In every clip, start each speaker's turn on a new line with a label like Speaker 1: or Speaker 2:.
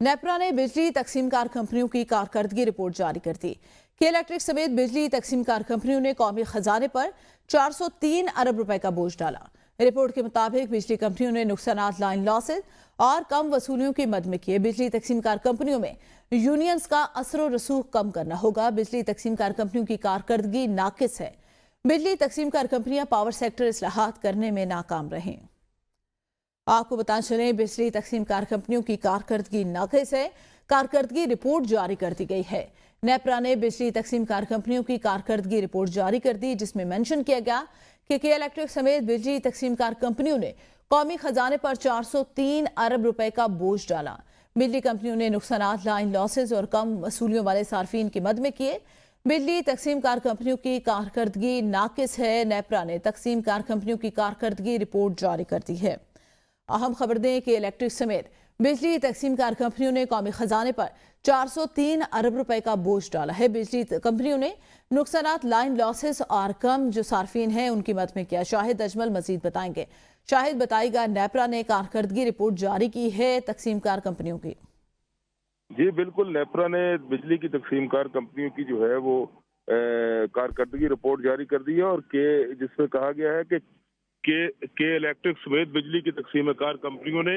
Speaker 1: नेपरा ने बिजली तकसीमकार कंपनियों की कारकर्दगी रिपोर्ट जारी कर दी। के इलेक्ट्रिक समेत बिजली तकसीमकार कंपनियों ने कौमी खजाने पर 403 अरब रुपए का बोझ डाला। रिपोर्ट के मुताबिक बिजली कंपनियों ने नुकसानात, लाइन लॉसेज और कम वसूलियों की मद में किए। बिजली तकसीमकार कंपनियों में यूनियंस का असर रसूख कम करना होगा। बिजली तकसीमकार कंपनियों की कारकर्दगी नाकिस है। बिजली तकसीमकार कंपनियां पावर सेक्टर इस्लाहात करने में नाकाम रहीं। आपको बताना चलें, बिजली तकसीमकार कंपनियों की कारकर्दगी नाकिस है। कारकर्दगी रिपोर्ट जारी कर दी गई है। नेपरा ने बिजली तकसीमकार कंपनियों की कारकर्दगी रिपोर्ट जारी कर दी, जिसमें मेंशन किया गया कि के इलेक्ट्रिक समेत बिजली तकसीमकार कंपनियों ने कौमी खजाने पर 403 अरब रुपए का बोझ डाला। बिजली कंपनियों ने नुकसानात, लाइन लॉसेज और कम वसूलियों वाले सार्फिन की मद में किए। बिजली तकसीमकार कंपनियों की कारकर्दगी नाकिस है। नेपरा ने तकसीमकार कंपनियों की कारकर्दगी रिपोर्ट जारी कर दी है। अहम खबर दें कि इलेक्ट्रिक समेत बिजली तकसीमकार कंपनियों ने कौमी खजाने पर 403 अरब रुपए का बोझ डाला है। बिजली कंपनियों ने नुकसानात, लाइन लॉसेस और कम जो सार्फिन हैं उनकी मद में किया। शाहिद अजमल मजीद बताएंगे। शाहिद, बताइएगा, नेपरा ने कारकर्दगी रिपोर्ट जारी की है तकसीमकार कंपनियों की।
Speaker 2: जी बिल्कुल, नेपरा ने बिजली की तकसीमकार कंपनियों की जो है वो कारकर्दगी रिपोर्ट जारी कर दी है और जिसमें कहा गया है कि के इलेक्ट्रिक समेत बिजली की तकसीमकार कंपनियों ने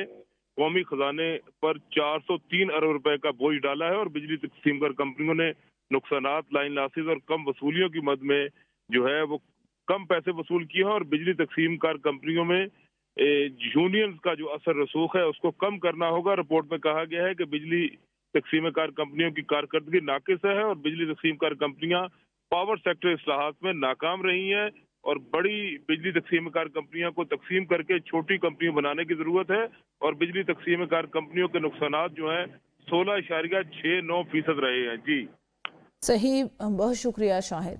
Speaker 2: कौमी खजाने पर 403 अरब रुपए का बोझ डाला है और बिजली तकसीमकार कंपनियों ने नुकसानात, लाइन लॉसेज और कम वसूलियों की मद में जो है वो कम पैसे वसूल किए हैं और बिजली तकसीमकार कंपनियों में यूनियंस का जो असर रसूख है उसको कम करना होगा। रिपोर्ट में कहा गया है कि बिजली तकसीमकार कंपनियों की कारकर्दगी नाकिस है और बिजली तकसीमकार कंपनियां पावर सेक्टर इस्लाहात में नाकाम रही हैं और बड़ी बिजली तकसीमकार कंपनियों को तकसीम करके छोटी कंपनियां बनाने की जरूरत है और बिजली तकसीमकार कंपनियों के नुकसानात जो हैं 16.69% रहे हैं। जी
Speaker 1: सही, बहुत शुक्रिया शाहिद।